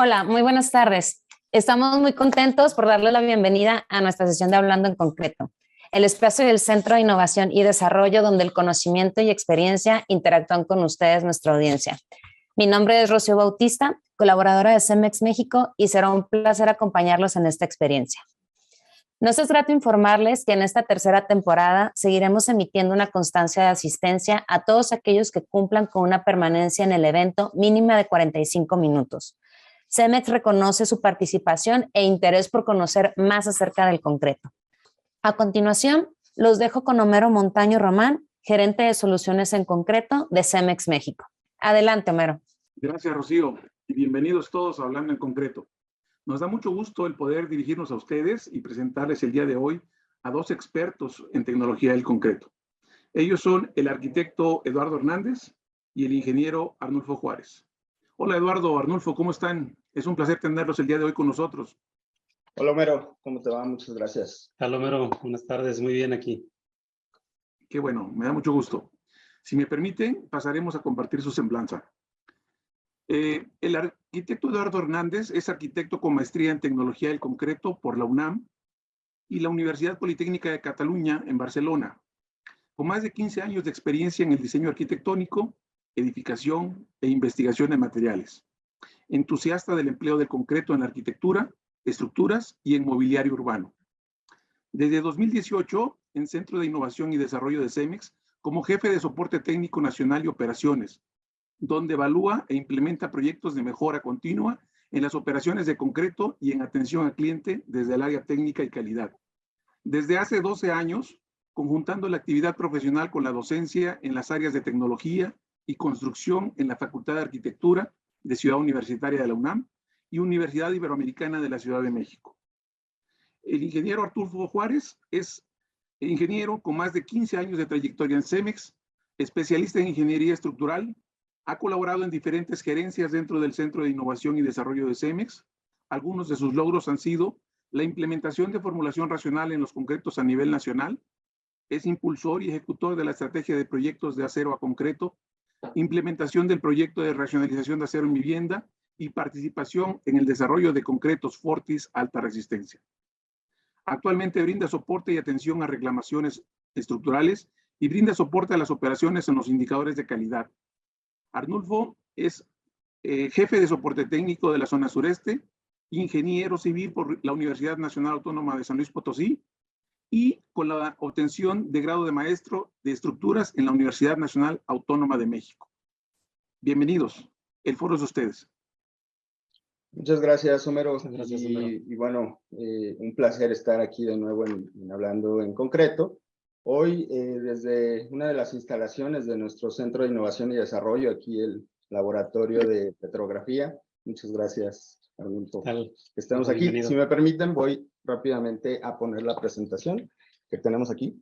Hola, muy buenas tardes. Estamos muy contentos por darle la bienvenida a nuestra sesión de Hablando en Concreto, el espacio del Centro de Innovación y Desarrollo donde el conocimiento y experiencia interactúan con ustedes, nuestra audiencia. Mi nombre es Rocío Bautista, colaboradora de CEMEX México, y será un placer acompañarlos en esta experiencia. Nos es grato informarles que en esta tercera temporada seguiremos emitiendo una constancia de asistencia a todos aquellos que cumplan con una permanencia en el evento mínima de 45 minutos. CEMEX reconoce su participación e interés por conocer más acerca del concreto. A continuación, los dejo con Homero Montaño Román, gerente de soluciones en concreto de CEMEX México. Adelante, Homero. Gracias, Rocío, y bienvenidos todos a Hablando en Concreto. Nos da mucho gusto el poder dirigirnos a ustedes y presentarles el día de hoy a dos expertos en tecnología del concreto. Ellos son el arquitecto Eduardo Hernández y el ingeniero Arnulfo Juárez. Hola, Eduardo, Arnulfo, ¿cómo están? Es un placer tenerlos el día de hoy con nosotros. Hola, Homero, ¿cómo te va? Muchas gracias. Hola, Homero, buenas tardes, muy bien aquí. Qué bueno, me da mucho gusto. Si me permiten, pasaremos a compartir su semblanza. El arquitecto Eduardo Hernández es arquitecto con maestría en tecnología del concreto por la UNAM y la Universidad Politécnica de Cataluña en Barcelona, con más de 15 años de experiencia en el diseño arquitectónico, edificación e investigación de materiales. Entusiasta del empleo del concreto en la arquitectura, estructuras y en mobiliario urbano. Desde 2018, en Centro de Innovación y Desarrollo de CEMEX, como jefe de soporte técnico nacional y operaciones, donde evalúa e implementa proyectos de mejora continua en las operaciones de concreto y en atención al cliente desde el área técnica y calidad. Desde hace 12 años, conjuntando la actividad profesional con la docencia en las áreas de tecnología y construcción en la Facultad de Arquitectura de Ciudad Universitaria de la UNAM y Universidad Iberoamericana de la Ciudad de México. El ingeniero Arnulfo Juárez es ingeniero con más de 15 años de trayectoria en CEMEX, especialista en ingeniería estructural. Ha colaborado en diferentes gerencias dentro del Centro de Innovación y Desarrollo de CEMEX. Algunos de sus logros han sido la implementación de formulación racional en los concretos a nivel nacional. Es impulsor y ejecutor de la estrategia de proyectos de acero a concreto, implementación del proyecto de racionalización de acero en vivienda y participación en el desarrollo de concretos Fortis alta resistencia. Actualmente brinda soporte y atención a reclamaciones estructurales y brinda soporte a las operaciones en los indicadores de calidad. Arnulfo es jefe de soporte técnico de la zona sureste, ingeniero civil por la Universidad Nacional Autónoma de San Luis Potosí y con la obtención de grado de maestro de estructuras en la Universidad Nacional Autónoma de México. Bienvenidos, el foro es de ustedes. Muchas gracias, Homero. Gracias, Homero. Y bueno, un placer estar aquí de nuevo en Hablando en Concreto. Hoy, desde una de las instalaciones de nuestro Centro de Innovación y Desarrollo, aquí el Laboratorio de Petrografía. Muchas gracias, Arnulfo, que estamos aquí. Bienvenido. Si me permiten, voy rápidamente a poner la presentación que tenemos aquí.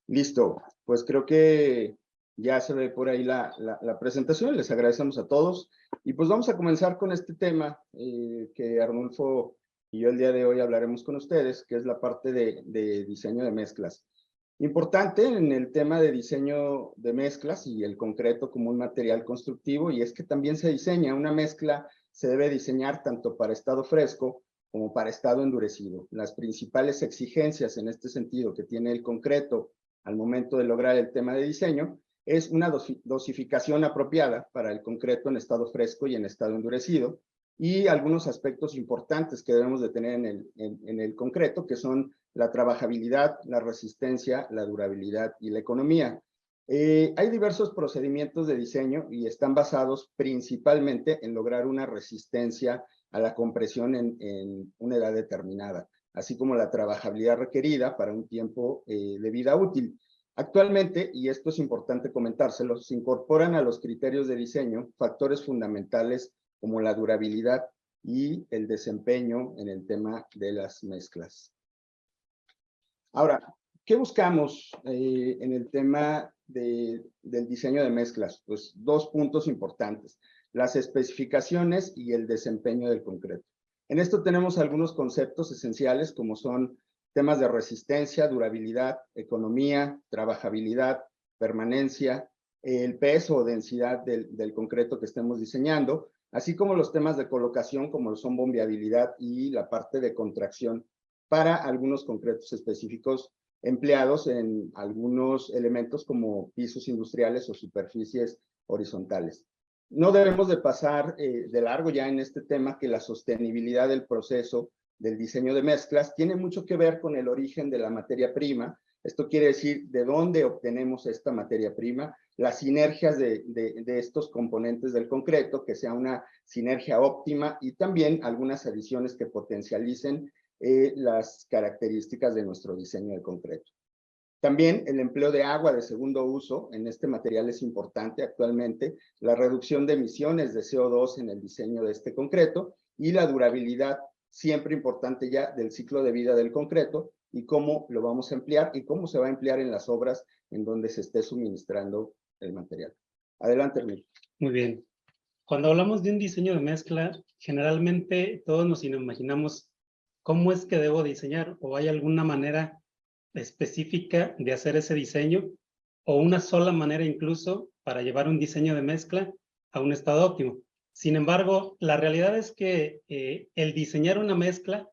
Listo, pues creo que ya se ve por ahí la presentación. Les agradecemos a todos. Y pues vamos a comenzar con este tema que Arnulfo y yo el día de hoy hablaremos con ustedes, que es la parte de diseño de mezclas. Importante en el tema de diseño de mezclas y el concreto como un material constructivo, y es que también se diseña una mezcla, se debe diseñar tanto para estado fresco como para estado endurecido. Las principales exigencias en este sentido que tiene el concreto al momento de lograr el tema de diseño es una dosificación apropiada para el concreto en estado fresco y en estado endurecido, y algunos aspectos importantes que debemos de tener en el concreto, que son la trabajabilidad, la resistencia, la durabilidad y la economía. Hay diversos procedimientos de diseño y están basados principalmente en lograr una resistencia a la compresión en una edad determinada, así como la trabajabilidad requerida para un tiempo de vida útil. Actualmente, y esto es importante comentárselo, se incorporan a los criterios de diseño factores fundamentales como la durabilidad y el desempeño en el tema de las mezclas. Ahora, ¿qué buscamos en el tema del diseño de mezclas? Pues dos puntos importantes: las especificaciones y el desempeño del concreto. En esto tenemos algunos conceptos esenciales como son temas de resistencia, durabilidad, economía, trabajabilidad, permanencia, el peso o densidad del concreto que estemos diseñando, así como los temas de colocación, como son bombeabilidad y la parte de contracción para algunos concretos específicos empleados en algunos elementos como pisos industriales o superficies horizontales. No debemos de pasar de largo ya en este tema que la sostenibilidad del proceso del diseño de mezclas tiene mucho que ver con el origen de la materia prima. Esto quiere decir de dónde obtenemos esta materia prima, las sinergias de estos componentes del concreto, que sea una sinergia óptima y también algunas adiciones que potencialicen las características de nuestro diseño de concreto. También el empleo de agua de segundo uso en este material es importante actualmente, la reducción de emisiones de CO2 en el diseño de este concreto y la durabilidad, siempre importante ya, del ciclo de vida del concreto y cómo lo vamos a emplear y cómo se va a emplear en las obras en donde se esté suministrando el material. Adelante, Hermín. Muy bien. Cuando hablamos de un diseño de mezcla, generalmente todos nos imaginamos cómo es que debo diseñar o hay alguna manera específica de hacer ese diseño o una sola manera incluso para llevar un diseño de mezcla a un estado óptimo. Sin embargo, la realidad es que el diseñar una mezcla,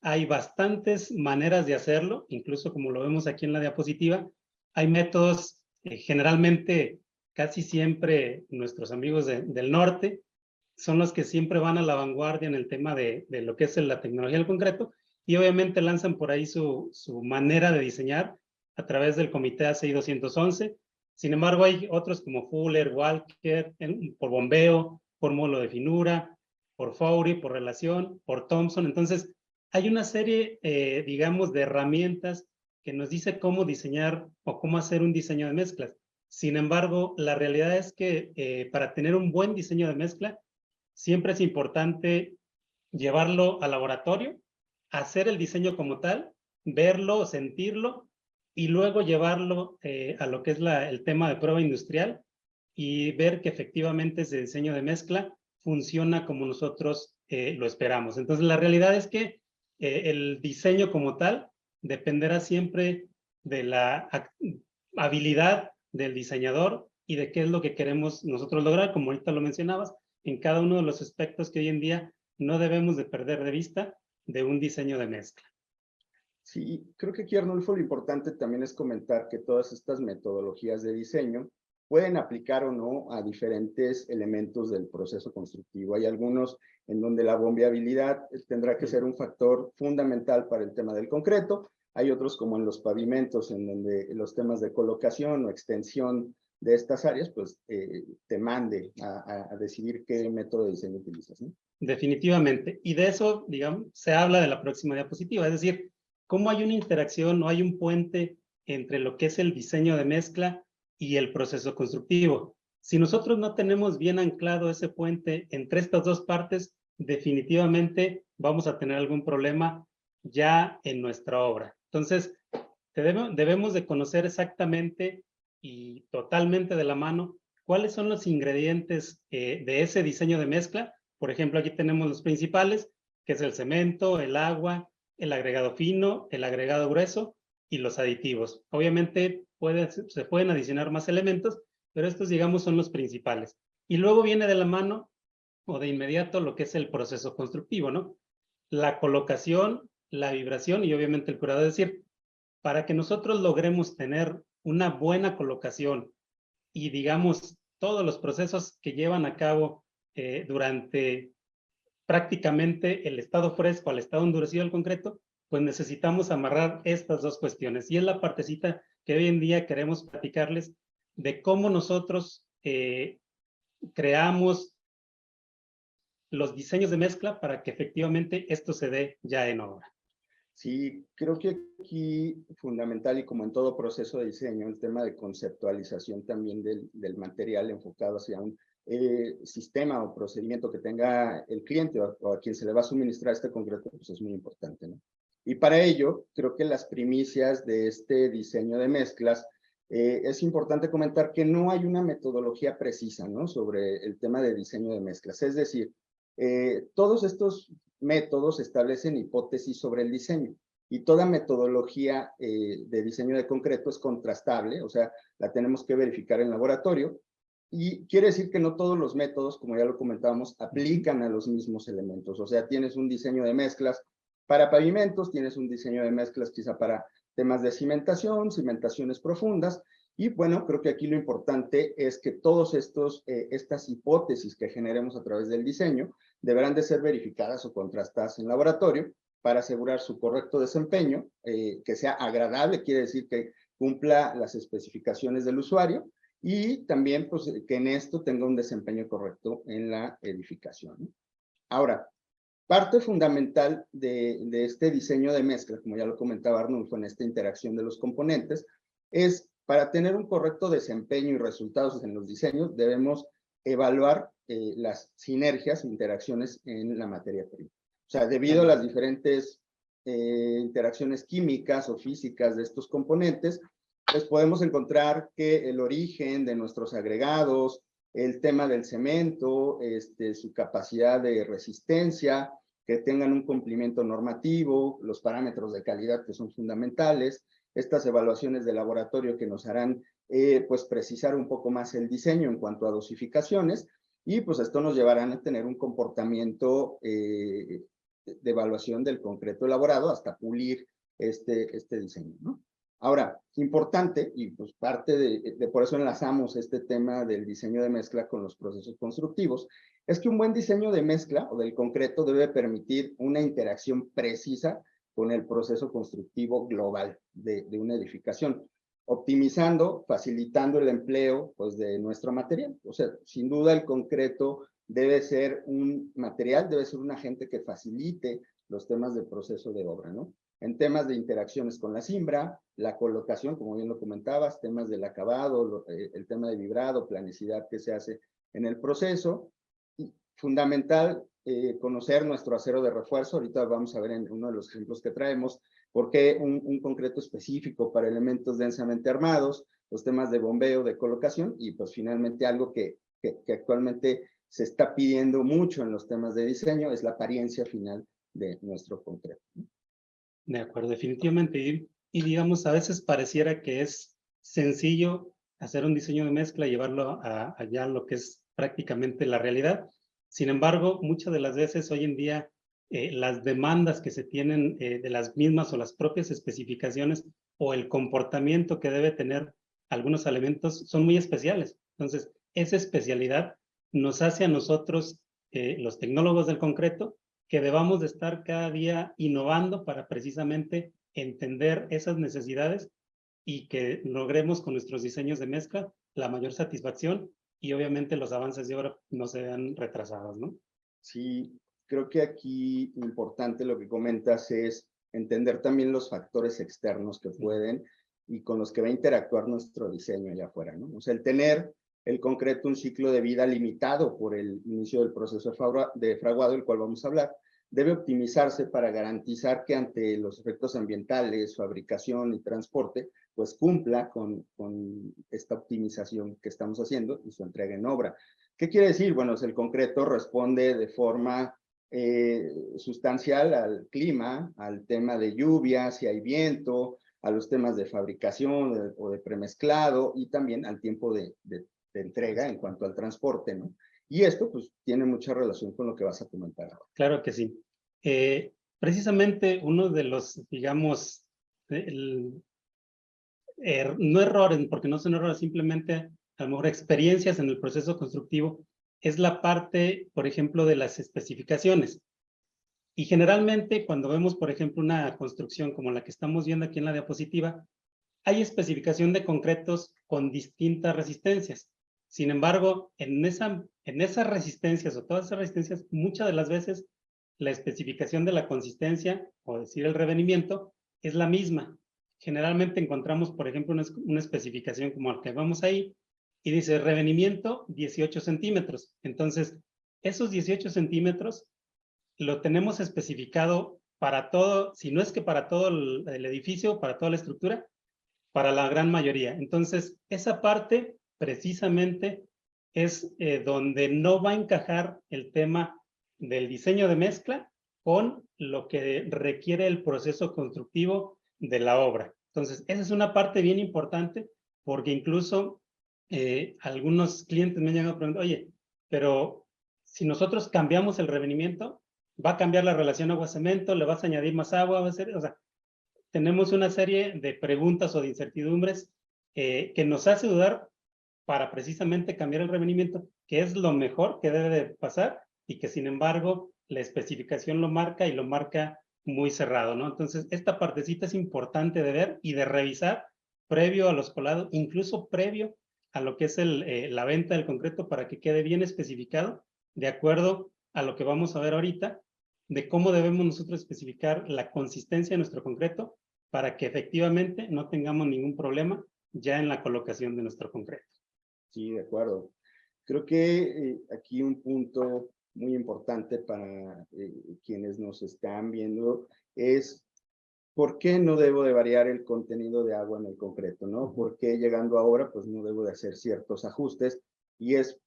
hay bastantes maneras de hacerlo, incluso como lo vemos aquí en la diapositiva, hay métodos, generalmente, casi siempre nuestros amigos del norte son los que siempre van a la vanguardia en el tema de lo que es la tecnología del concreto, y obviamente lanzan por ahí su manera de diseñar a través del comité ACI 211. Sin embargo, hay otros como Fuller, Walker, por bombeo, por módulo de finura, por Fowry, por relación, por Thompson. Entonces, hay una serie, digamos, de herramientas que nos dice cómo diseñar o cómo hacer un diseño de mezclas. Sin embargo, la realidad es que para tener un buen diseño de mezcla, siempre es importante llevarlo al laboratorio, hacer el diseño como tal, verlo, sentirlo, y luego llevarlo a lo que es el tema de prueba industrial y ver que efectivamente ese diseño de mezcla funciona como nosotros lo esperamos. Entonces, la realidad es que el diseño como tal dependerá siempre de la habilidad del diseñador y de qué es lo que queremos nosotros lograr, como ahorita lo mencionabas, en cada uno de los aspectos que hoy en día no debemos de perder de vista de un diseño de mezcla. Sí, creo que aquí, Arnulfo, lo importante también es comentar que todas estas metodologías de diseño pueden aplicar o no a diferentes elementos del proceso constructivo. Hay algunos en donde la bombeabilidad tendrá que ser un factor fundamental para el tema del concreto. Hay otros como en los pavimentos, en donde los temas de colocación o extensión de estas áreas, pues te mande a decidir qué método de diseño utilizas, ¿no? Definitivamente. Y de eso, digamos, se habla de la próxima diapositiva. Es decir, cómo hay una interacción o hay un puente entre lo que es el diseño de mezcla y el proceso constructivo. Si nosotros no tenemos bien anclado ese puente entre estas dos partes, definitivamente vamos a tener algún problema ya en nuestra obra. Entonces, debemos de conocer exactamente y totalmente de la mano cuáles son los ingredientes de ese diseño de mezcla. Por ejemplo, aquí tenemos los principales, que es el cemento, el agua, el agregado fino, el agregado grueso y los aditivos. Obviamente se pueden adicionar más elementos, pero estos, digamos, son los principales. Y luego viene de la mano o de inmediato lo que es el proceso constructivo, ¿no? La colocación, la vibración y obviamente el curado. Es decir, para que nosotros logremos tener una buena colocación y, digamos, todos los procesos que llevan a cabo durante prácticamente el estado fresco al estado endurecido del concreto, pues necesitamos amarrar estas dos cuestiones. Y es la partecita que hoy en día queremos platicarles de cómo nosotros creamos los diseños de mezcla para que efectivamente esto se dé ya en obra. Sí, creo que aquí fundamental y como en todo proceso de diseño, el tema de conceptualización también del material enfocado hacia un sistema o procedimiento que tenga el cliente o a quien se le va a suministrar este concreto, pues es muy importante, ¿no? Y para ello, creo que las primicias de este diseño de mezclas, es importante comentar que no hay una metodología precisa, ¿no?, sobre el tema de diseño de mezclas. Es decir, todos estos métodos establecen hipótesis sobre el diseño y toda metodología de diseño de concreto es contrastable, o sea, la tenemos que verificar en laboratorio Y quiere decir que no todos los métodos, como ya lo comentábamos, aplican a los mismos elementos. O sea, tienes un diseño de mezclas para pavimentos, tienes un diseño de mezclas quizá para temas de cimentación, cimentaciones profundas. Y bueno, creo que aquí lo importante es que todos estas hipótesis que generemos a través del diseño deberán de ser verificadas o contrastadas en laboratorio para asegurar su correcto desempeño, que sea agradable, quiere decir que cumpla las especificaciones del usuario, y también pues, que en esto tenga un desempeño correcto en la edificación, ¿no? Ahora, parte fundamental de este diseño de mezcla, como ya lo comentaba Arnulfo, en esta interacción de los componentes, es para tener un correcto desempeño y resultados en los diseños, debemos evaluar las sinergias, interacciones en la materia prima. O sea, debido a las diferentes interacciones químicas o físicas de estos componentes, pues podemos encontrar que el origen de nuestros agregados, el tema del cemento, su capacidad de resistencia, que tengan un cumplimiento normativo, los parámetros de calidad que son fundamentales, estas evaluaciones de laboratorio que nos harán pues precisar un poco más el diseño en cuanto a dosificaciones, y pues esto nos llevará a tener un comportamiento de evaluación del concreto elaborado hasta pulir este diseño, ¿no? Ahora, importante, y pues parte de por eso enlazamos este tema del diseño de mezcla con los procesos constructivos, es que un buen diseño de mezcla o del concreto debe permitir una interacción precisa con el proceso constructivo global de una edificación, optimizando, facilitando el empleo pues, de nuestro material. O sea, sin duda el concreto debe ser un material, debe ser un agente que facilite los temas del proceso de obra, ¿no? En temas de interacciones con la cimbra, la colocación, como bien lo comentabas, temas del acabado, el tema de vibrado, planicidad que se hace en el proceso. Y fundamental, conocer nuestro acero de refuerzo. Ahorita vamos a ver en uno de los ejemplos que traemos, por qué un concreto específico para elementos densamente armados, los temas de bombeo, de colocación, y pues finalmente algo que actualmente se está pidiendo mucho en los temas de diseño, es la apariencia final de nuestro concreto. De acuerdo, definitivamente. Y digamos, a veces pareciera que es sencillo hacer un diseño de mezcla y llevarlo allá a lo que es prácticamente la realidad. Sin embargo, muchas de las veces hoy en día las demandas que se tienen de las mismas o las propias especificaciones o el comportamiento que debe tener algunos elementos son muy especiales. Entonces, esa especialidad nos hace a nosotros, los tecnólogos del concreto, que debamos de estar cada día innovando para precisamente entender esas necesidades y que logremos con nuestros diseños de mezcla la mayor satisfacción y obviamente los avances de obra no se vean retrasados, ¿no? Sí, creo que aquí importante lo que comentas es entender también los factores externos que pueden y con los que va a interactuar nuestro diseño allá afuera, ¿no? O sea, el tener el concreto un ciclo de vida limitado por el inicio del proceso de fraguado, del cual vamos a hablar, debe optimizarse para garantizar que ante los efectos ambientales, fabricación y transporte, pues cumpla con esta optimización que estamos haciendo y su entrega en obra. ¿Qué quiere decir? Bueno, el concreto responde de forma sustancial al clima, al tema de lluvia, si hay viento, a los temas de fabricación o de premezclado y también al tiempo de entrega en cuanto al transporte, ¿no? Y esto pues tiene mucha relación con lo que vas a comentar ahora. Claro que sí. Precisamente uno de los, digamos, no errores, porque no son errores, simplemente a lo mejor experiencias en el proceso constructivo, es la parte, por ejemplo, de las especificaciones. Y generalmente cuando vemos, por ejemplo, una construcción como la que estamos viendo aquí en la diapositiva, hay especificación de concretos con distintas resistencias. Sin embargo, en esas resistencias o todas esas resistencias, muchas de las veces la especificación de la consistencia, o decir el revenimiento, es la misma. Generalmente encontramos, por ejemplo, una especificación como la que vamos ahí, y dice revenimiento 18 centímetros. Entonces, esos 18 centímetros lo tenemos especificado para todo, si no es que para todo el edificio, para toda la estructura, para la gran mayoría. Entonces, esa parte precisamente es donde no va a encajar el tema del diseño de mezcla con lo que requiere el proceso constructivo de la obra. Entonces, esa es una parte bien importante porque incluso algunos clientes me han llegado a preguntar, oye, pero si nosotros cambiamos el revenimiento, ¿va a cambiar la relación agua-cemento? ¿Le vas a añadir más agua? ¿Va a ser? O sea, tenemos una serie de preguntas o de incertidumbres que nos hace dudar para precisamente cambiar el revenimiento, que es lo mejor que debe de pasar y que sin embargo la especificación lo marca y lo marca muy cerrado, ¿no? Entonces, esta partecita es importante de ver y de revisar previo a los colados, incluso previo a lo que es la venta del concreto para que quede bien especificado de acuerdo a lo que vamos a ver ahorita, de cómo debemos nosotros especificar la consistencia de nuestro concreto para que efectivamente no tengamos ningún problema ya en la colocación de nuestro concreto. Sí, de acuerdo. Creo que aquí un punto muy importante para quienes nos están viendo es ¿por qué no debo de variar el contenido de agua en el concreto, no? ¿Por qué llegando ahora, pues no debo de hacer ciertos ajustes? Y es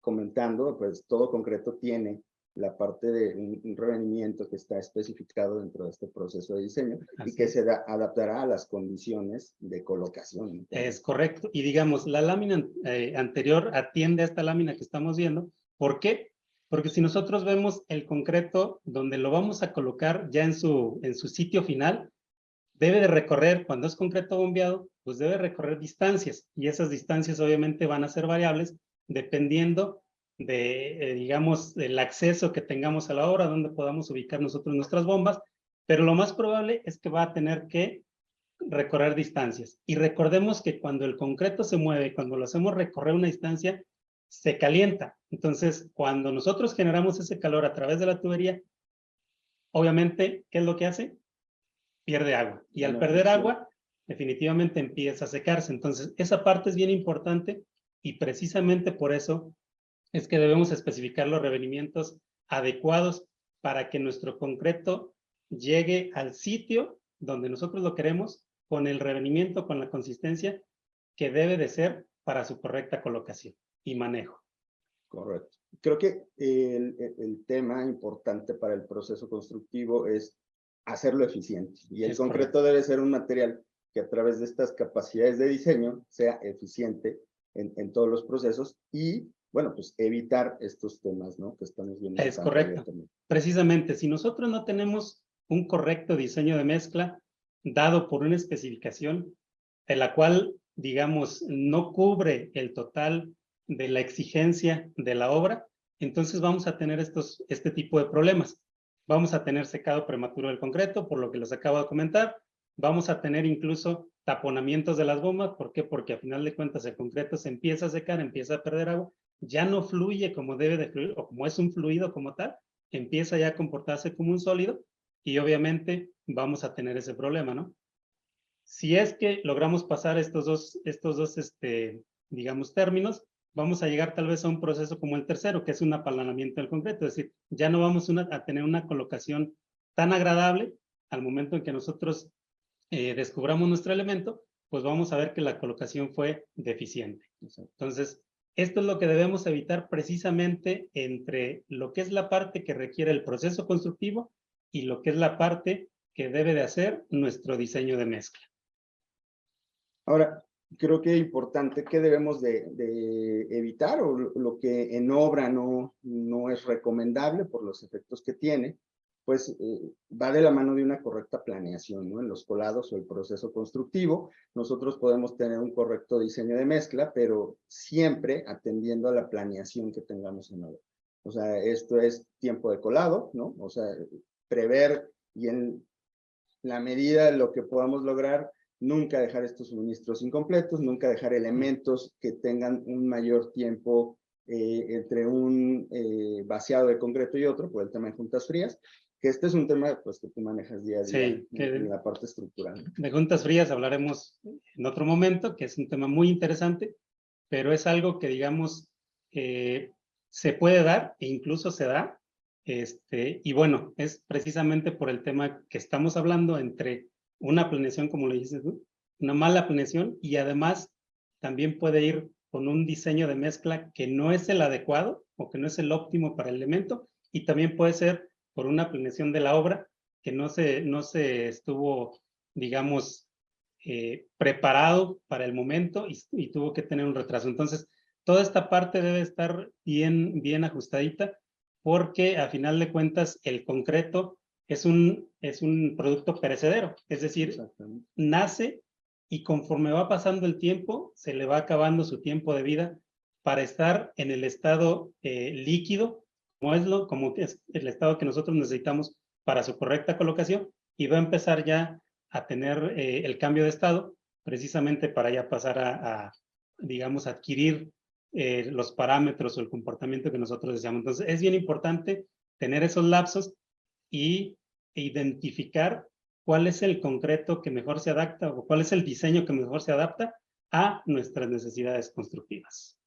comentando, pues todo concreto tiene la parte de un revenimiento que está especificado dentro de este proceso de diseño y que se adaptará a las condiciones de colocación. Es correcto. Y digamos, la lámina anterior atiende a esta lámina que estamos viendo. ¿Por qué? Porque si nosotros vemos el concreto donde lo vamos a colocar ya en su sitio final, debe de recorrer, cuando es concreto bombeado, pues debe recorrer distancias. Y esas distancias obviamente van a ser variables dependiendo de, digamos, del acceso que tengamos a la obra, donde podamos ubicar nosotros nuestras bombas. Pero lo más probable es que va a tener que recorrer distancias. Y recordemos que cuando el concreto se mueve, cuando lo hacemos recorrer una distancia, se calienta. Entonces, cuando nosotros generamos ese calor a través de la tubería, obviamente, ¿qué es lo que hace? Pierde agua. Y al perder agua, definitivamente empieza a secarse. Entonces, esa parte es bien importante y precisamente por eso es que debemos especificar los revenimientos adecuados para que nuestro concreto llegue al sitio donde nosotros lo queremos con el revenimiento, con la consistencia que debe de ser para su correcta colocación y manejo. Correcto. Creo que el tema importante para el proceso constructivo es hacerlo eficiente. Y el concreto debe ser un material que a través de estas capacidades de diseño sea eficiente en todos los procesos y, bueno, pues evitar estos temas, ¿no? Que estamos viendo. Es correcto. Precisamente, si nosotros no tenemos un correcto diseño de mezcla dado por una especificación en la cual, digamos, no cubre el total de la exigencia de la obra, entonces vamos a tener este tipo de problemas. Vamos a tener secado prematuro del concreto, por lo que les acabo de comentar. Vamos a tener incluso taponamientos de las bombas. ¿Por qué? Porque a final de cuentas el concreto se empieza a secar, empieza a perder agua, ya no fluye como debe de fluir, o como es un fluido como tal, empieza ya a comportarse como un sólido, y obviamente vamos a tener ese problema, ¿no? Si es que logramos pasar estos dos digamos, términos, vamos a llegar tal vez a un proceso como el tercero, que es un aplanamiento del concreto, es decir, ya no vamos a tener una colocación tan agradable al momento en que nosotros descubramos nuestro elemento, pues vamos a ver que la colocación fue deficiente. Entonces, esto es lo que debemos evitar precisamente entre lo que es la parte que requiere el proceso constructivo y lo que es la parte que debe de hacer nuestro diseño de mezcla. Ahora, creo que es importante que debemos de evitar o lo que en obra no es recomendable por los efectos que tiene, pues va de la mano de una correcta planeación, ¿no? En los colados o el proceso constructivo, nosotros podemos tener un correcto diseño de mezcla, pero siempre atendiendo a la planeación que tengamos en obra. O sea, esto es tiempo de colado, ¿no? O sea, prever y en la medida de lo que podamos lograr, nunca dejar estos suministros incompletos, nunca dejar elementos que tengan un mayor tiempo entre un vaciado de concreto y otro, por el tema de juntas frías, que este es un tema pues, que tú manejas día a día en la parte estructural. De juntas frías hablaremos en otro momento, que es un tema muy interesante, pero es algo que, digamos, se puede dar e incluso se da, y bueno, es precisamente por el tema que estamos hablando entre una planeación, como le dices tú, una mala planeación, y además también puede ir con un diseño de mezcla que no es el adecuado o que no es el óptimo para el elemento, y también puede ser por una planeación de la obra que no se estuvo, digamos, preparado para el momento y tuvo que tener un retraso. Entonces, toda esta parte debe estar bien ajustadita, porque a final de cuentas el concreto es un producto perecedero, es decir, nace y conforme va pasando el tiempo, se le va acabando su tiempo de vida para estar en el estado líquido, como es el estado que nosotros necesitamos para su correcta colocación, y va a empezar ya a tener el cambio de estado, precisamente para ya pasar digamos, adquirir los parámetros o el comportamiento que nosotros deseamos. Entonces, es bien importante tener esos lapsos y identificar cuál es el concreto que mejor se adapta o cuál es el diseño que mejor se adapta a nuestras necesidades constructivas.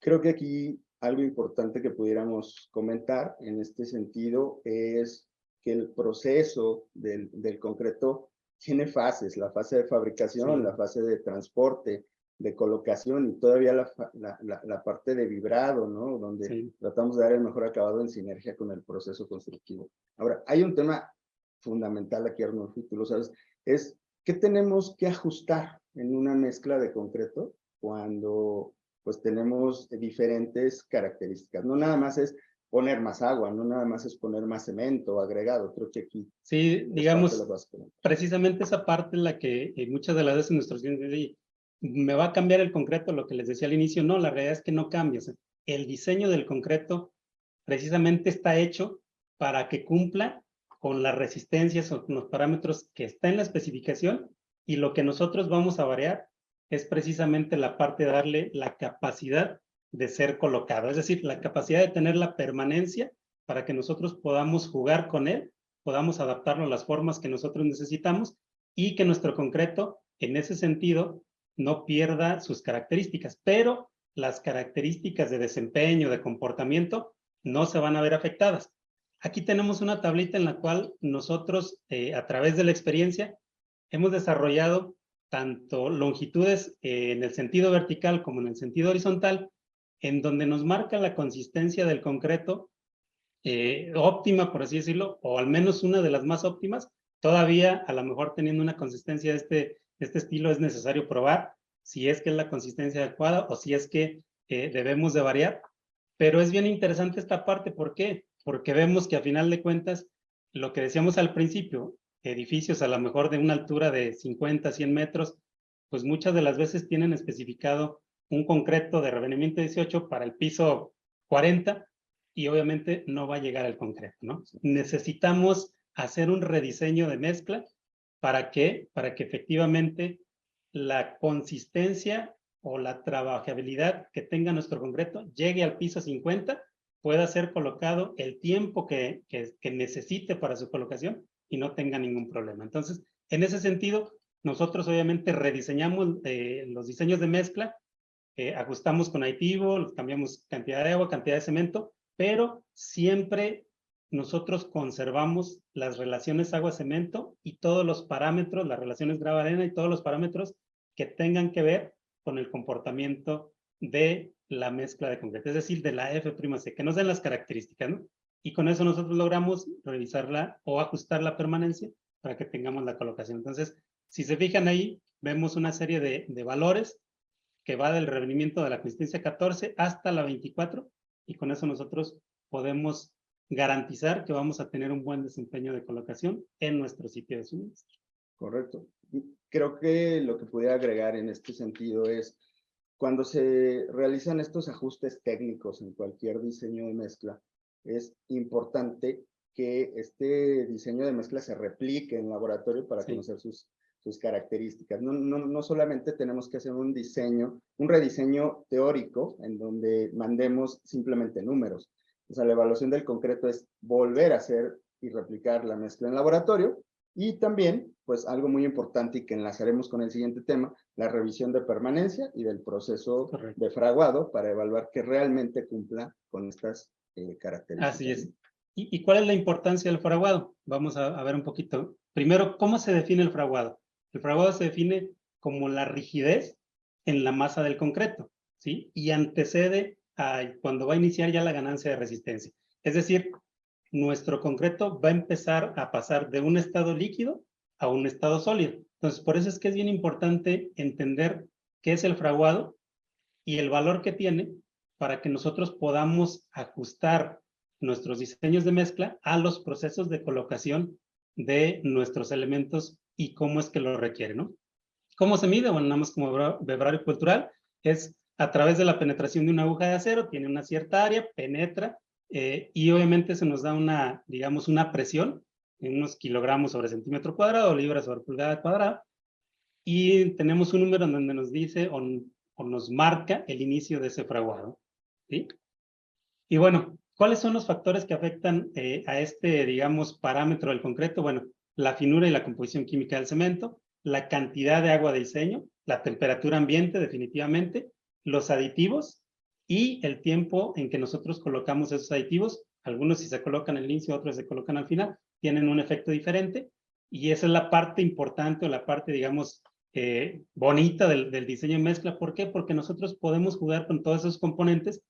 Creo que aquí algo importante que pudiéramos comentar en este sentido es que el proceso del concreto tiene fases, la fase de fabricación, la fase de transporte, de colocación y todavía la parte de vibrado, ¿no? Donde tratamos de dar el mejor acabado en sinergia con el proceso constructivo. Ahora, hay un tema fundamental aquí, Arnulfo, tú lo sabes, es ¿qué tenemos que ajustar en una mezcla de concreto cuando pues tenemos diferentes características? No nada más es poner más agua, no nada más es poner más cemento agregado, creo que aquí... Sí, digamos, precisamente esa parte en la que muchas de las veces nuestros clientes dicen, me va a cambiar el concreto, lo que les decía al inicio, no, la realidad es que no cambia. O sea, el diseño del concreto precisamente está hecho para que cumpla con las resistencias o con los parámetros que está en la especificación, y lo que nosotros vamos a variar es precisamente la parte de darle la capacidad de ser colocado, es decir, la capacidad de tener la permanencia para que nosotros podamos jugar con él, podamos adaptarlo a las formas que nosotros necesitamos y que nuestro concreto, en ese sentido, no pierda sus características, pero las características de desempeño, de comportamiento, no se van a ver afectadas. Aquí tenemos una tablita en la cual nosotros, a través de la experiencia, hemos desarrollado tanto longitudes en el sentido vertical como en el sentido horizontal, en donde nos marca la consistencia del concreto óptima, por así decirlo, o al menos una de las más óptimas. Todavía, a lo mejor teniendo una consistencia de este estilo, es necesario probar si es que es la consistencia adecuada o si es que debemos de variar. Pero es bien interesante esta parte. ¿Por qué? Porque vemos que a final de cuentas, lo que decíamos al principio, edificios a lo mejor de una altura de 50, 100 metros, pues muchas de las veces tienen especificado un concreto de revenimiento 18 para el piso 40 y obviamente no va a llegar al concreto, ¿no? Necesitamos hacer un rediseño de mezcla para que efectivamente la consistencia o la trabajabilidad que tenga nuestro concreto llegue al piso 50, pueda ser colocado el tiempo que necesite para su colocación y no tenga ningún problema. Entonces, en ese sentido, nosotros obviamente rediseñamos los diseños de mezcla, ajustamos con aditivo, cambiamos cantidad de agua, cantidad de cemento, pero siempre nosotros conservamos las relaciones agua-cemento y todos los parámetros, las relaciones grava-arena y todos los parámetros que tengan que ver con el comportamiento de la mezcla de concreto, es decir, de la F''C, que nos den las características, ¿no? Y con eso nosotros logramos revisarla o ajustar la permanencia para que tengamos la colocación. Entonces, si se fijan ahí, vemos una serie de valores que va del revenimiento de la consistencia 14 hasta la 24, y con eso nosotros podemos garantizar que vamos a tener un buen desempeño de colocación en nuestro sitio de suministro. Correcto. Creo que lo que pudiera agregar en este sentido es, cuando se realizan estos ajustes técnicos en cualquier diseño de mezcla, es importante que este diseño de mezcla se replique en laboratorio para conocer sus características. No solamente tenemos que hacer un rediseño teórico en donde mandemos simplemente números. O sea, la evaluación del concreto es volver a hacer y replicar la mezcla en laboratorio, y también, pues algo muy importante y que enlazaremos con el siguiente tema, la revisión de permanencia y del proceso de fraguado para evaluar que realmente cumpla con estas características. Así es. ¿Y cuál es la importancia del fraguado? Vamos a ver un poquito. Primero, ¿cómo se define el fraguado? El fraguado se define como la rigidez en la masa del concreto, ¿sí? Y antecede cuando va a iniciar ya la ganancia de resistencia. Es decir, nuestro concreto va a empezar a pasar de un estado líquido a un estado sólido. Entonces, por eso es que es bien importante entender qué es el fraguado y el valor que tiene para que nosotros podamos ajustar nuestros diseños de mezcla a los procesos de colocación de nuestros elementos y cómo es que lo requiere, ¿no? ¿Cómo se mide? Bueno, nada más como vebrario cultural, es a través de la penetración de una aguja de acero, tiene una cierta área, penetra, y obviamente se nos da una, digamos, una presión en unos kilogramos sobre centímetro cuadrado, libras sobre pulgada cuadrada, y tenemos un número en donde nos dice o nos marca el inicio de ese fraguado, ¿sí? Y bueno, ¿cuáles son los factores que afectan a este, digamos, parámetro del concreto? Bueno, la finura y la composición química del cemento, la cantidad de agua de diseño, la temperatura ambiente, definitivamente, los aditivos y el tiempo en que nosotros colocamos esos aditivos. Algunos si se colocan al inicio, otros se colocan al final, tienen un efecto diferente. Y esa es la parte importante o la parte, digamos, bonita del diseño en mezcla. ¿Por qué? Porque nosotros podemos jugar con todos esos componentes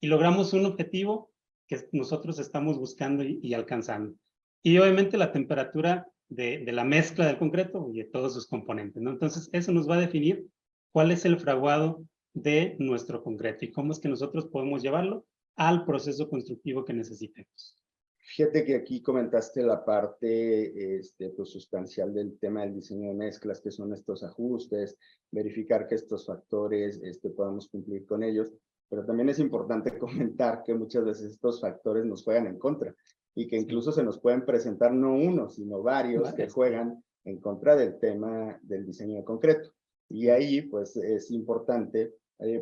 y logramos un objetivo que nosotros estamos buscando y alcanzando. Y obviamente la temperatura de la mezcla del concreto y de todos sus componentes, ¿no? Entonces, eso nos va a definir cuál es el fraguado de nuestro concreto y cómo es que nosotros podemos llevarlo al proceso constructivo que necesitemos. Fíjate que aquí comentaste la parte pues, sustancial del tema del diseño de mezclas, que son estos ajustes, verificar que estos factores podamos cumplir con ellos, pero también es importante comentar que muchas veces estos factores nos juegan en contra y que incluso se nos pueden presentar no uno, sino varios que juegan en contra del tema del diseño de concreto. Y ahí, pues, es importante,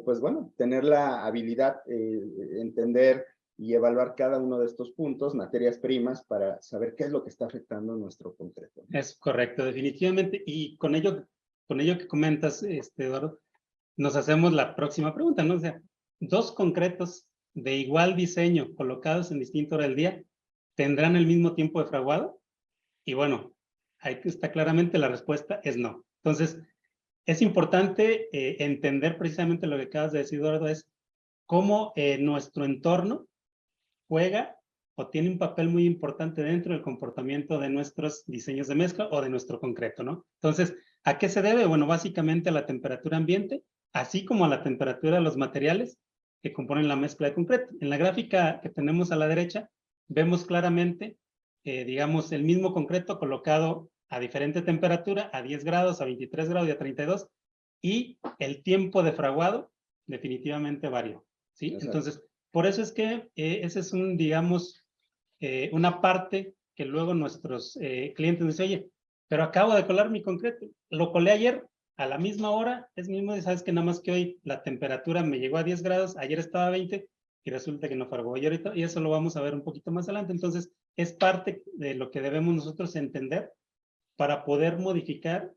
pues, bueno, tener la habilidad, entender y evaluar cada uno de estos puntos, materias primas, para saber qué es lo que está afectando nuestro concreto. Es correcto, definitivamente. Y con ello que comentas, Eduardo, nos hacemos la próxima pregunta, ¿no? O sea, dos concretos de igual diseño colocados en distinta hora del día, ¿tendrán el mismo tiempo de fraguado? Y bueno, ahí está claramente la respuesta es no. Entonces, es importante entender precisamente lo que acabas de decir, Eduardo, es cómo nuestro entorno juega o tiene un papel muy importante dentro del comportamiento de nuestros diseños de mezcla o de nuestro concreto, ¿no? Entonces, ¿a qué se debe? Bueno, básicamente a la temperatura ambiente, así como a la temperatura de los materiales que componen la mezcla de concreto. En la gráfica que tenemos a la derecha, vemos claramente, digamos, el mismo concreto colocado a diferente temperatura, a 10 grados, a 23 grados y a 32, y el tiempo de fraguado definitivamente varió, ¿sí? Exacto. Entonces, por eso es que ese es un, digamos, una parte que luego nuestros clientes nos dicen, oye, pero acabo de colar mi concreto, lo colé ayer a la misma hora, es mismo, sabes que nada más que hoy la temperatura me llegó a 10 grados, ayer estaba a 20 y resulta que no fragó. Y ahorita, y eso lo vamos a ver un poquito más adelante. Entonces, es parte de lo que debemos nosotros entender para poder modificar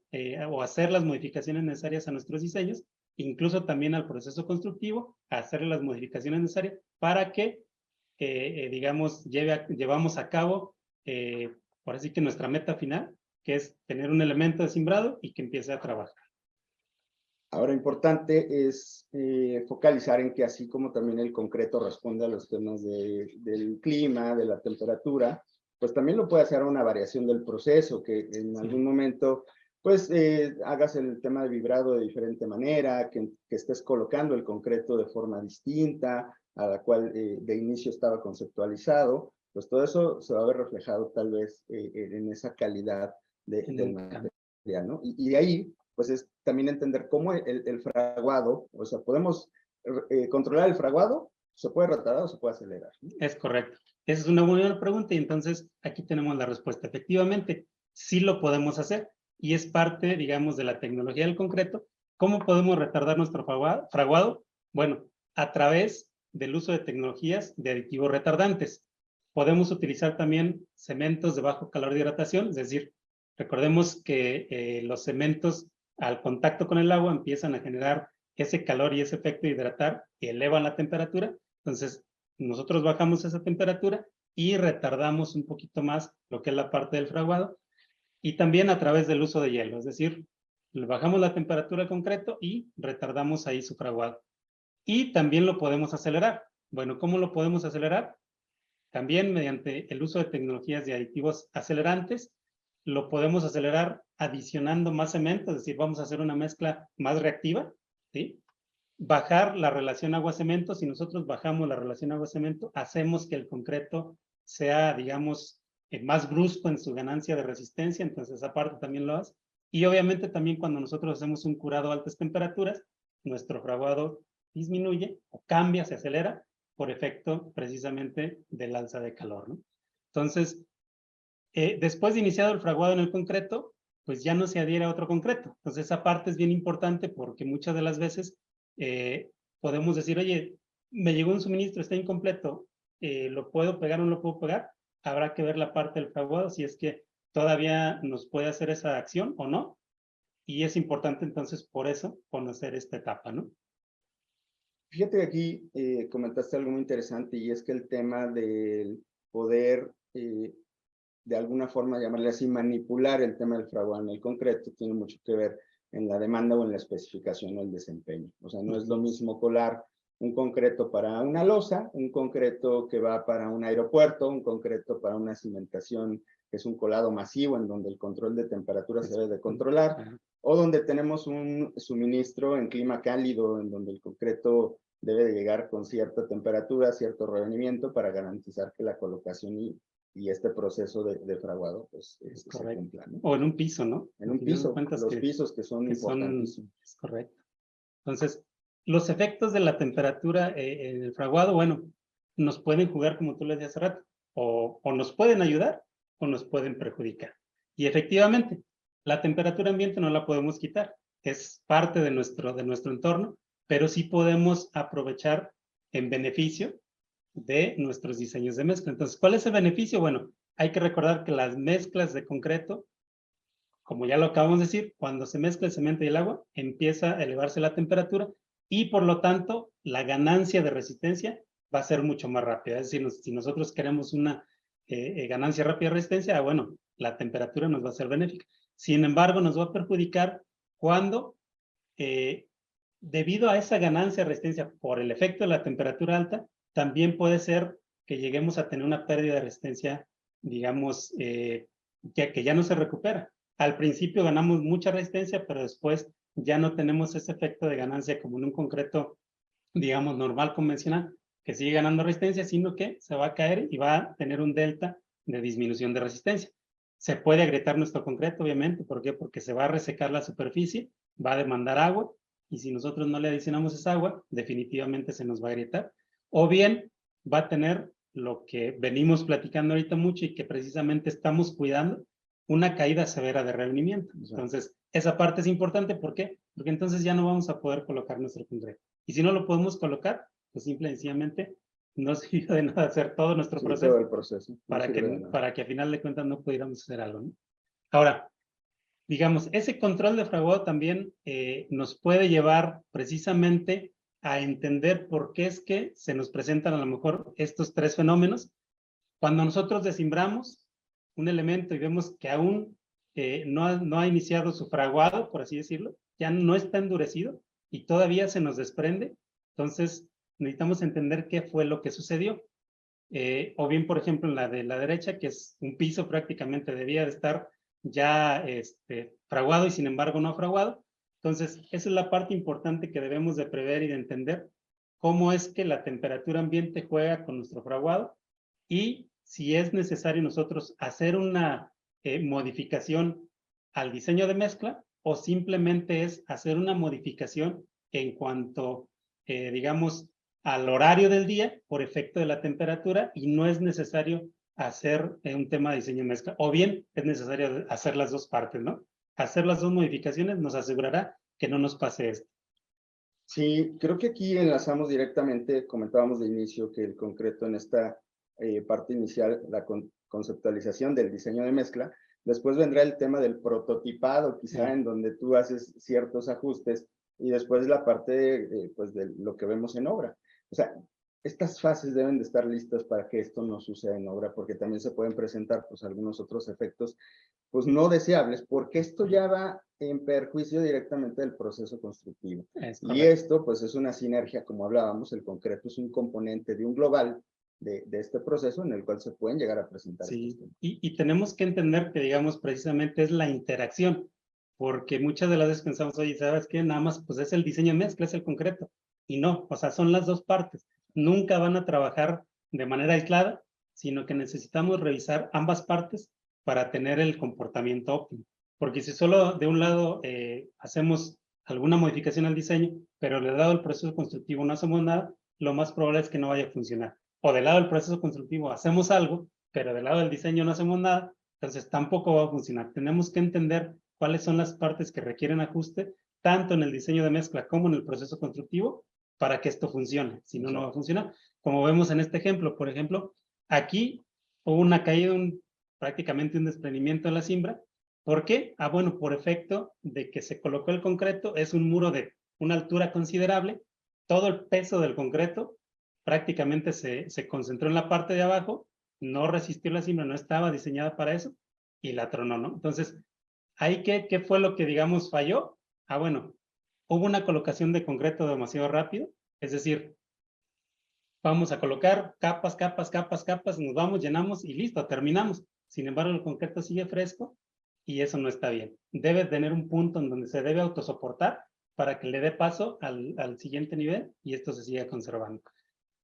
o hacer las modificaciones necesarias a nuestros diseños, incluso también al proceso constructivo, hacer las modificaciones necesarias para que, digamos, llevamos a cabo, por así que nuestra meta final, que es tener un elemento de cimbrado y que empiece a trabajar. Ahora, importante es focalizar en que así como también el concreto responde a los temas del clima, de la temperatura, pues también lo puede hacer una variación del proceso, que en algún momento, pues, hagas el tema de vibrado de diferente manera, que estés colocando el concreto de forma distinta a la cual de inicio estaba conceptualizado, pues todo eso se va a ver reflejado tal vez en esa calidad del material, ¿no? Y de ahí, pues es también entender cómo el fraguado, o sea, podemos controlar el fraguado, se puede retardar o se puede acelerar, ¿no? Es correcto. Esa es una buena pregunta y entonces aquí tenemos la respuesta. Efectivamente, sí lo podemos hacer y es parte, digamos, de la tecnología del concreto. ¿Cómo podemos retardar nuestro fraguado? Bueno, a través del uso de tecnologías de aditivos retardantes. Podemos utilizar también cementos de bajo calor de hidratación, es decir, recordemos que los cementos al contacto con el agua empiezan a generar ese calor y ese efecto de hidratar y elevan la temperatura. Entonces, nosotros bajamos esa temperatura y retardamos un poquito más lo que es la parte del fraguado. Y también a través del uso de hielo, es decir, le bajamos la temperatura al concreto y retardamos ahí su fraguado. Y también lo podemos acelerar. Bueno, ¿cómo lo podemos acelerar? También mediante el uso de tecnologías de aditivos acelerantes lo podemos acelerar adicionando más cemento, es decir, vamos a hacer una mezcla más reactiva, ¿sí? Bajar la relación agua-cemento, si nosotros bajamos la relación agua-cemento, hacemos que el concreto sea, digamos, más brusco en su ganancia de resistencia, entonces esa parte también lo hace. Y obviamente también cuando nosotros hacemos un curado a altas temperaturas, nuestro fraguado disminuye o cambia, se acelera por efecto precisamente del alza de calor, ¿no? Entonces, después de iniciado el fraguado en el concreto, pues ya no se adhiere a otro concreto. Entonces esa parte es bien importante porque muchas de las veces podemos decir, oye, me llegó un suministro, está incompleto, ¿lo puedo pegar o no lo puedo pegar? Habrá que ver la parte del fraguado, si es que todavía nos puede hacer esa acción o no. Y es importante entonces por eso conocer esta etapa, ¿no? Fíjate que aquí comentaste algo muy interesante y es que el tema del poder, de alguna forma, llamarle así, manipular el tema del fraguado en el concreto, tiene mucho que ver en la demanda o en la especificación o el desempeño. O sea, no es lo mismo colar un concreto para una losa, un concreto que va para un aeropuerto, un concreto para una cimentación que es un colado masivo en donde el control de temperatura se debe de controlar, o donde tenemos un suministro en clima cálido, en donde el concreto debe de llegar con cierta temperatura, cierto revenimiento para garantizar que la colocación y este proceso de fraguado pues se cumpla, ¿no? O en un piso, ¿no? En un piso, los pisos que son importantísimos. Es correcto. Entonces, los efectos de la temperatura en el fraguado, bueno, nos pueden jugar, como tú le decías hace rato, o nos pueden ayudar o nos pueden perjudicar. Y efectivamente, la temperatura ambiente no la podemos quitar, es parte de nuestro entorno, pero sí podemos aprovechar en beneficio de nuestros diseños de mezcla. Entonces, ¿cuál es el beneficio? Bueno, hay que recordar que las mezclas de concreto, como ya lo acabamos de decir, cuando se mezcla el cemento y el agua, empieza a elevarse la temperatura y por lo tanto la ganancia de resistencia va a ser mucho más rápida. Es decir, si nosotros queremos una ganancia rápida de resistencia, bueno, la temperatura nos va a ser benéfica. Sin embargo, nos va a perjudicar cuando, debido a esa ganancia de resistencia por el efecto de la temperatura alta, también puede ser que lleguemos a tener una pérdida de resistencia, digamos, que ya no se recupera. Al principio ganamos mucha resistencia, pero después ya no tenemos ese efecto de ganancia como en un concreto, digamos, normal, convencional, que sigue ganando resistencia, sino que se va a caer y va a tener un delta de disminución de resistencia. Se puede agrietar nuestro concreto, obviamente. ¿Por qué? Porque se va a resecar la superficie, va a demandar agua, y si nosotros no le adicionamos esa agua, definitivamente se nos va a agrietar. O bien va a tener lo que venimos platicando ahorita mucho y que precisamente estamos cuidando, una caída severa de rendimiento. Entonces, esa parte es importante. ¿Por qué? Porque entonces ya no vamos a poder colocar nuestro concreto. Y si no lo podemos colocar, pues simple y sencillamente no sirve de nada hacer todo nuestro proceso, todo el proceso no para que a final de cuentas no pudiéramos hacer algo, ¿no? Ahora, digamos, ese control de fraguado también nos puede llevar precisamente a entender por qué es que se nos presentan a lo mejor estos tres fenómenos. Cuando nosotros desimbramos un elemento y vemos que aún no ha iniciado su fraguado, por así decirlo, ya no está endurecido y todavía se nos desprende, entonces necesitamos entender qué fue lo que sucedió. O bien, por ejemplo, en la de la derecha, que es un piso prácticamente debía de estar ya fraguado y sin embargo no fraguado. Entonces, esa es la parte importante que debemos de prever y de entender, cómo es que la temperatura ambiente juega con nuestro fraguado y si es necesario nosotros hacer una modificación al diseño de mezcla o simplemente es hacer una modificación en cuanto, digamos, al horario del día por efecto de la temperatura y no es necesario hacer un tema de diseño de mezcla. O bien es necesario hacer las dos partes, ¿no? Hacer las dos modificaciones nos asegurará que no nos pase esto. Sí, creo que aquí enlazamos directamente, comentábamos de inicio que el concreto en esta parte inicial, la conceptualización del diseño de mezcla, después vendrá el tema del prototipado, quizá en donde tú haces ciertos ajustes y después la parte pues de lo que vemos en obra. O sea, estas fases deben de estar listas para que esto no suceda en obra, porque también se pueden presentar pues algunos otros efectos pues no deseables, porque esto ya va en perjuicio directamente del proceso constructivo. Y esto pues es una sinergia, como hablábamos, el concreto es un componente de un global de este proceso en el cual se pueden llegar a presentar. Sí, y tenemos que entender que, digamos, precisamente es la interacción, porque muchas de las veces pensamos, oye, ¿sabes qué? Nada más, pues es el diseño de mezcla, es el concreto. Y no, o sea, son las dos partes. Nunca van a trabajar de manera aislada, sino que necesitamos revisar ambas partes para tener el comportamiento óptimo. Porque si solo de un lado hacemos alguna modificación al diseño, pero del lado del proceso constructivo no hacemos nada, lo más probable es que no vaya a funcionar. O del lado del proceso constructivo hacemos algo, pero del lado del diseño no hacemos nada, entonces tampoco va a funcionar. Tenemos que entender cuáles son las partes que requieren ajuste, tanto en el diseño de mezcla como en el proceso constructivo, para que esto funcione. Si no, no va a funcionar. Como vemos en este ejemplo, por ejemplo, aquí hubo una caída, prácticamente un desprendimiento en la cimbra. ¿Por qué? Ah, bueno, por efecto de que se colocó el concreto, es un muro de una altura considerable, todo el peso del concreto prácticamente se concentró en la parte de abajo, no resistió la cimbra, no estaba diseñada para eso, y la tronó, ¿no? Entonces, ¿ahí qué fue lo que, digamos, falló? Ah, bueno, hubo una colocación de concreto demasiado rápido, es decir, vamos a colocar capas, capas, capas, capas, nos vamos, llenamos y listo, terminamos. Sin embargo, el concreto sigue fresco y eso no está bien. Debe tener un punto en donde se debe autosoportar para que le dé paso al siguiente nivel y esto se siga conservando.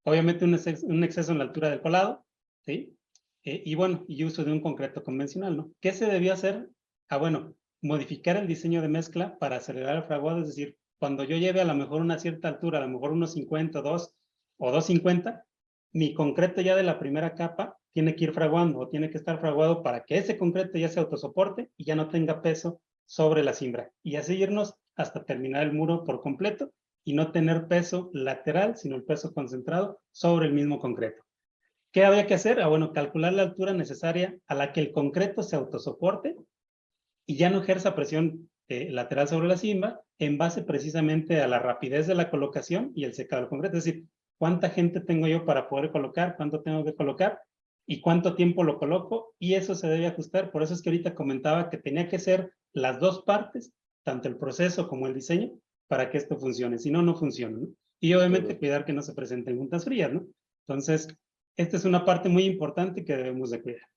Obviamente un exceso en la altura del colado, ¿sí? Y bueno, y uso de un concreto convencional, ¿no? ¿Qué se debió hacer? Ah, bueno, modificar el diseño de mezcla para acelerar el fraguado, es decir, cuando yo lleve a lo mejor una cierta altura, a lo mejor unos 50, 2 o 250, mi concreto ya de la primera capa tiene que ir fraguando o tiene que estar fraguado para que ese concreto ya se autosoporte y ya no tenga peso sobre la cimbra. Y así irnos hasta terminar el muro por completo y no tener peso lateral, sino el peso concentrado sobre el mismo concreto. ¿Qué había que hacer? Ah, bueno, calcular la altura necesaria a la que el concreto se autosoporte y ya no ejerza presión lateral sobre la cimbra en base precisamente a la rapidez de la colocación y el secado del concreto. Es decir, ¿cuánta gente tengo yo para poder colocar? ¿Cuánto tengo que colocar? ¿Y cuánto tiempo lo coloco? Y eso se debe ajustar. Por eso es que ahorita comentaba que tenía que ser las dos partes, tanto el proceso como el diseño, para que esto funcione. Si no, no funciona, ¿no? Y obviamente cuidar que no se presenten juntas frías, ¿no? Entonces, esta es una parte muy importante que debemos de cuidar.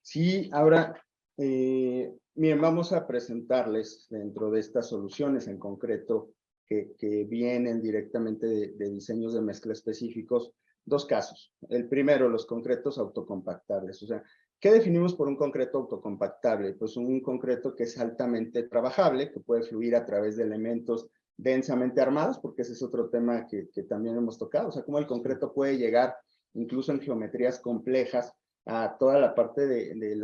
Sí, ahora, miren, vamos a presentarles dentro de estas soluciones en concreto que vienen directamente de diseños de mezcla específicos, dos casos. El primero, los concretos autocompactables. O sea, ¿qué definimos por un concreto autocompactable? Pues un concreto que es altamente trabajable, que puede fluir a través de elementos densamente armados, porque ese es otro tema que también hemos tocado. O sea, cómo el concreto puede llegar incluso en geometrías complejas a toda la parte de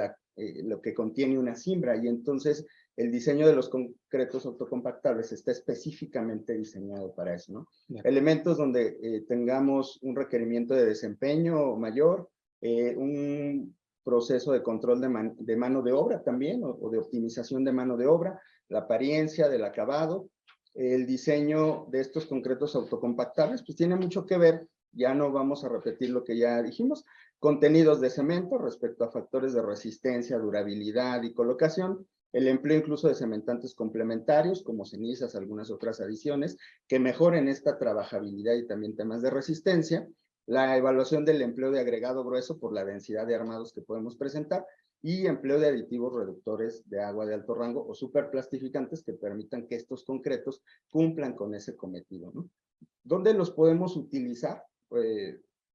lo que contiene una cimbra, y entonces el diseño de los concretos autocompactables está específicamente diseñado para eso, ¿no? Yeah. Elementos donde tengamos un requerimiento de desempeño mayor, un proceso de control de mano de obra también, o de optimización de mano de obra, la apariencia del acabado. El diseño de estos concretos autocompactables pues tiene mucho que ver, ya no vamos a repetir lo que ya dijimos, contenidos de cemento respecto a factores de resistencia, durabilidad y colocación, el empleo incluso de cementantes complementarios como cenizas, algunas otras adiciones que mejoren esta trabajabilidad y también temas de resistencia, la evaluación del empleo de agregado grueso por la densidad de armados que podemos presentar y empleo de aditivos reductores de agua de alto rango o superplastificantes que permitan que estos concretos cumplan con ese cometido, ¿no? ¿Dónde los podemos utilizar?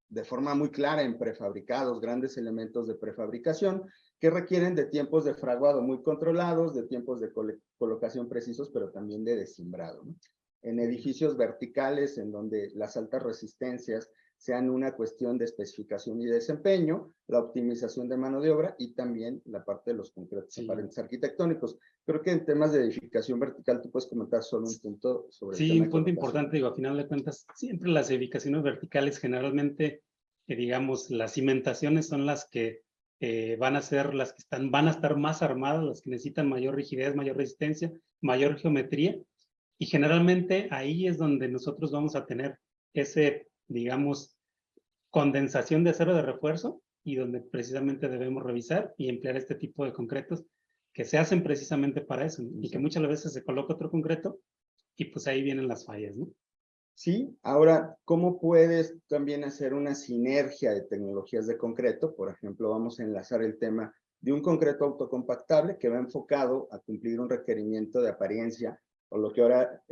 De forma muy clara en prefabricados, grandes elementos de prefabricación que requieren de tiempos de fraguado muy controlados, de tiempos de colocación precisos, pero también de desimbrado, ¿no? En edificios verticales en donde las altas resistencias sean una cuestión de especificación y desempeño, la optimización de mano de obra y también la parte de los concretos aparentes arquitectónicos. Creo que en temas de edificación vertical tú puedes comentar solo un punto sobre el tema. Sí, un punto importante, digo, a final de cuentas, siempre las edificaciones verticales generalmente, digamos, las cimentaciones son las que van a ser las que van a estar más armadas, las que necesitan mayor rigidez, mayor resistencia, mayor geometría, y generalmente ahí es donde nosotros vamos a tener ese, digamos, condensación de acero de refuerzo y donde precisamente debemos revisar y emplear este tipo de concretos que se hacen precisamente para eso, ¿no? Y que muchas veces se coloca otro concreto y pues ahí vienen las fallas, ¿no? ¿Sí? Ahora, ¿cómo puedes también hacer una sinergia de tecnologías de concreto? Por ejemplo, vamos a enlazar el tema de un concreto autocompactable que va enfocado a cumplir un requerimiento de apariencia o lo que ahora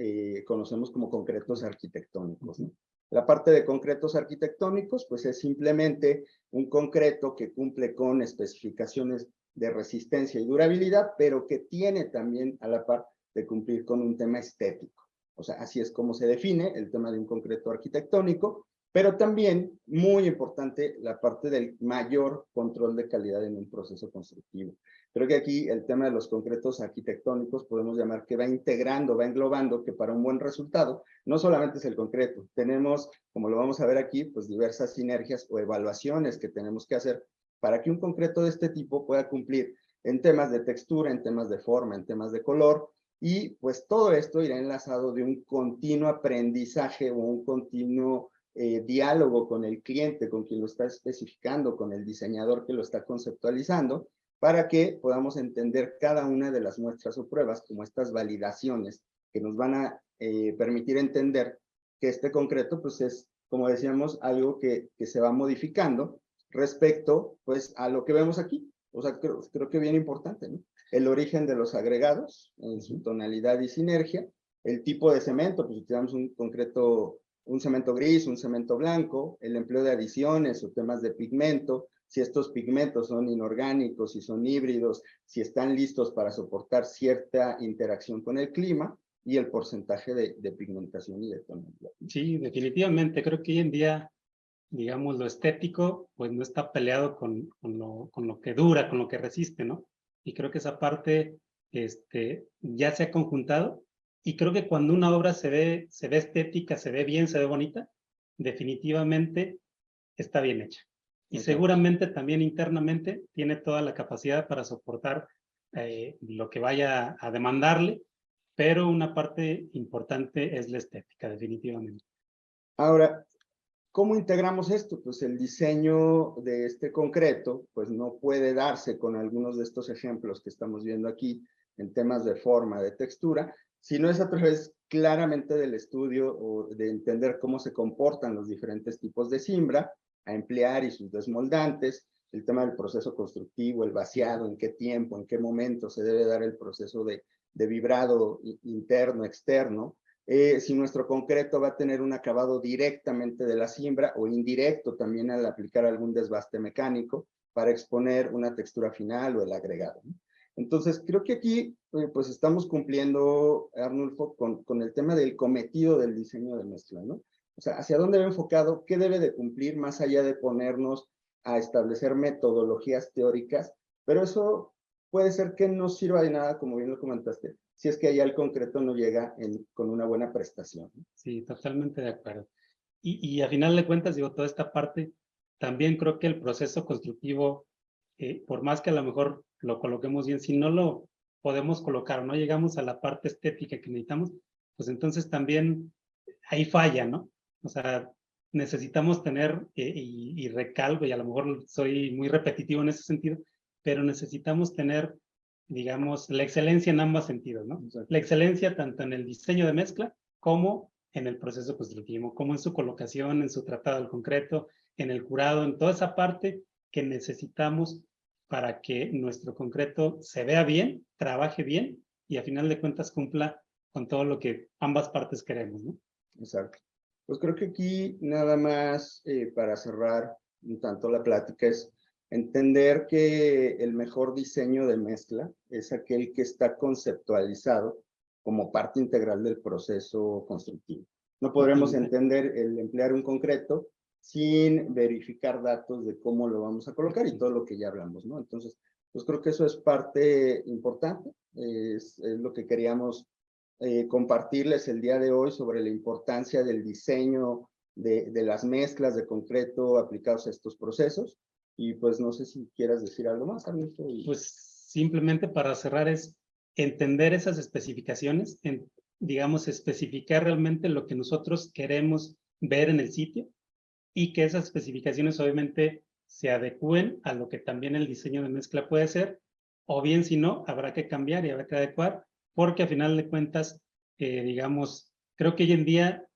conocemos como concretos arquitectónicos, ¿no? La parte de concretos arquitectónicos, pues es simplemente un concreto que cumple con especificaciones de resistencia y durabilidad, pero que tiene también a la par de cumplir con un tema estético. O sea, así es como se define el tema de un concreto arquitectónico, pero también, muy importante, la parte del mayor control de calidad en un proceso constructivo. Creo que aquí el tema de los concretos arquitectónicos podemos llamar que va integrando, va englobando que para un buen resultado no solamente es el concreto, tenemos, como lo vamos a ver aquí, pues diversas sinergias o evaluaciones que tenemos que hacer para que un concreto de este tipo pueda cumplir en temas de textura, en temas de forma, en temas de color, y pues todo esto irá enlazado de un continuo aprendizaje o un continuo diálogo con el cliente, con quien lo está especificando, con el diseñador que lo está conceptualizando, para que podamos entender cada una de las muestras o pruebas como estas validaciones que nos van a permitir entender que este concreto pues es, como decíamos, algo que se va modificando respecto pues a lo que vemos aquí. O sea, creo que bien importante, ¿no? El origen de los agregados, en su tonalidad y sinergia, el tipo de cemento, pues utilizamos un concreto, un cemento gris, un cemento blanco, el empleo de adiciones o temas de pigmento, si estos pigmentos son inorgánicos, si son híbridos, si están listos para soportar cierta interacción con el clima, y el porcentaje de pigmentación y de tonalidad. Sí, definitivamente. Creo que hoy en día, digamos, lo estético, pues no está peleado con lo que dura, con lo que resiste, ¿no? Y creo que esa parte ya se ha conjuntado. Y creo que cuando una obra se ve estética, se ve bien, se ve bonita, definitivamente está bien hecha. Y seguramente también internamente tiene toda la capacidad para soportar lo que vaya a demandarle, pero una parte importante es la estética, definitivamente. Ahora, ¿cómo integramos esto? Pues el diseño de este concreto, pues no puede darse con algunos de estos ejemplos que estamos viendo aquí en temas de forma, de textura, sino es a través claramente del estudio o de entender cómo se comportan los diferentes tipos de cimbra, a emplear y sus desmoldantes, el tema del proceso constructivo, el vaciado, en qué tiempo, en qué momento se debe dar el proceso de vibrado interno, externo, si nuestro concreto va a tener un acabado directamente de la cimbra o indirecto también al aplicar algún desbaste mecánico para exponer una textura final o el agregado, ¿no? Entonces, creo que aquí pues estamos cumpliendo, Arnulfo, con el tema del cometido del diseño de mezcla, ¿no? O sea, ¿hacia dónde va enfocado? ¿Qué debe de cumplir más allá de ponernos a establecer metodologías teóricas? Pero eso puede ser que no sirva de nada, como bien lo comentaste, si es que allá el concreto no llega con una buena prestación. Sí, totalmente de acuerdo. Y a final de cuentas, digo, toda esta parte, también creo que el proceso constructivo, por más que a lo mejor lo coloquemos bien, si no lo podemos colocar o no llegamos a la parte estética que necesitamos, pues entonces también ahí falla, ¿no? O sea, necesitamos tener, y recalco, y a lo mejor soy muy repetitivo en ese sentido, pero necesitamos tener, digamos, la excelencia en ambos sentidos, ¿no? Exacto. La excelencia tanto en el diseño de mezcla como en el proceso constructivo, como en su colocación, en su tratado al concreto, en el curado, en toda esa parte que necesitamos para que nuestro concreto se vea bien, trabaje bien y a final de cuentas cumpla con todo lo que ambas partes queremos, ¿no? Exacto. Pues creo que aquí nada más para cerrar un tanto la plática es entender que el mejor diseño de mezcla es aquel que está conceptualizado como parte integral del proceso constructivo. No podremos entender el emplear un concreto sin verificar datos de cómo lo vamos a colocar y todo lo que ya hablamos, ¿no? Entonces, pues creo que eso es parte importante, es lo que queríamos compartirles el día de hoy sobre la importancia del diseño de las mezclas de concreto aplicados a estos procesos. Y pues no sé si quieras decir algo más, Ernesto. Pues simplemente para cerrar es entender esas especificaciones, digamos, especificar realmente lo que nosotros queremos ver en el sitio y que esas especificaciones obviamente se adecúen a lo que también el diseño de mezcla puede ser, o bien si no, habrá que cambiar y habrá que adecuar, porque a final de cuentas, digamos, creo que hoy en día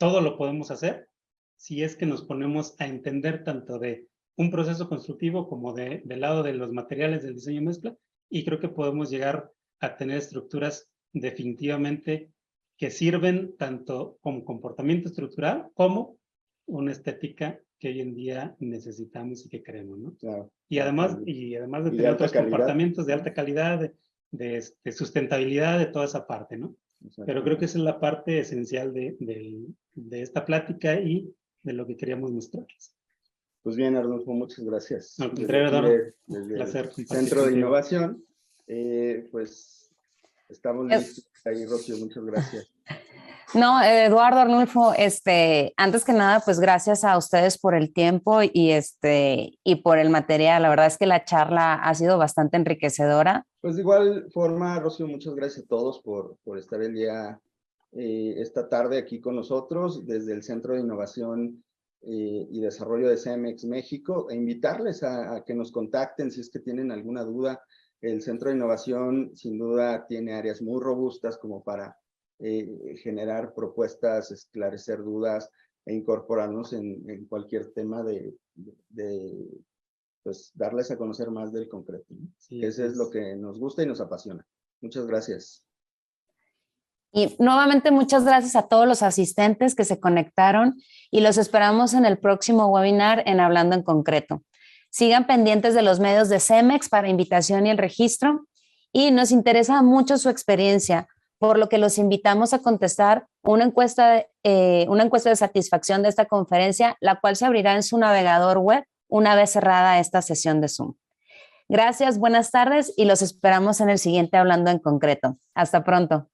todo lo podemos hacer si es que nos ponemos a entender tanto de un proceso constructivo como del lado de los materiales del diseño mezcla, y creo que podemos llegar a tener estructuras definitivamente que sirven tanto como comportamiento estructural como una estética que hoy en día necesitamos y que queremos, ¿no? Claro. Y además de Y tener otros calidad. comportamientos de alta calidad, de sustentabilidad, de toda esa parte, ¿no? Pero creo que esa es la parte esencial de esta plática y de lo que queríamos mostrarles. Pues bien, Arnulfo, muchas gracias. Al contrario, Eduardo, Desde placer el compartir Centro de contigo. Innovación, pues estamos listos. Ahí, Rocío, muchas gracias. No, Eduardo, Arnulfo, antes que nada, pues gracias a ustedes por el tiempo y por el material. La verdad es que la charla ha sido bastante enriquecedora. Pues de igual forma, Rocío, muchas gracias a todos por estar el día, esta tarde aquí con nosotros desde el Centro de Innovación y Desarrollo de CEMEX México, e invitarles a que nos contacten si es que tienen alguna duda. El Centro de Innovación sin duda tiene áreas muy robustas como para generar propuestas, esclarecer dudas e incorporarnos en cualquier tema pues darles a conocer más del concreto, ¿no? Sí, Eso es lo que nos gusta y nos apasiona. Muchas gracias. Y nuevamente muchas gracias a todos los asistentes que se conectaron y los esperamos en el próximo webinar en Hablando en Concreto. Sigan pendientes de los medios de CEMEX para invitación y el registro, y nos interesa mucho su experiencia, por lo que los invitamos a contestar una encuesta de satisfacción de esta conferencia, la cual se abrirá en su navegador web una vez cerrada esta sesión de Zoom. Gracias, buenas tardes y los esperamos en el siguiente Hablando en Concreto. Hasta pronto.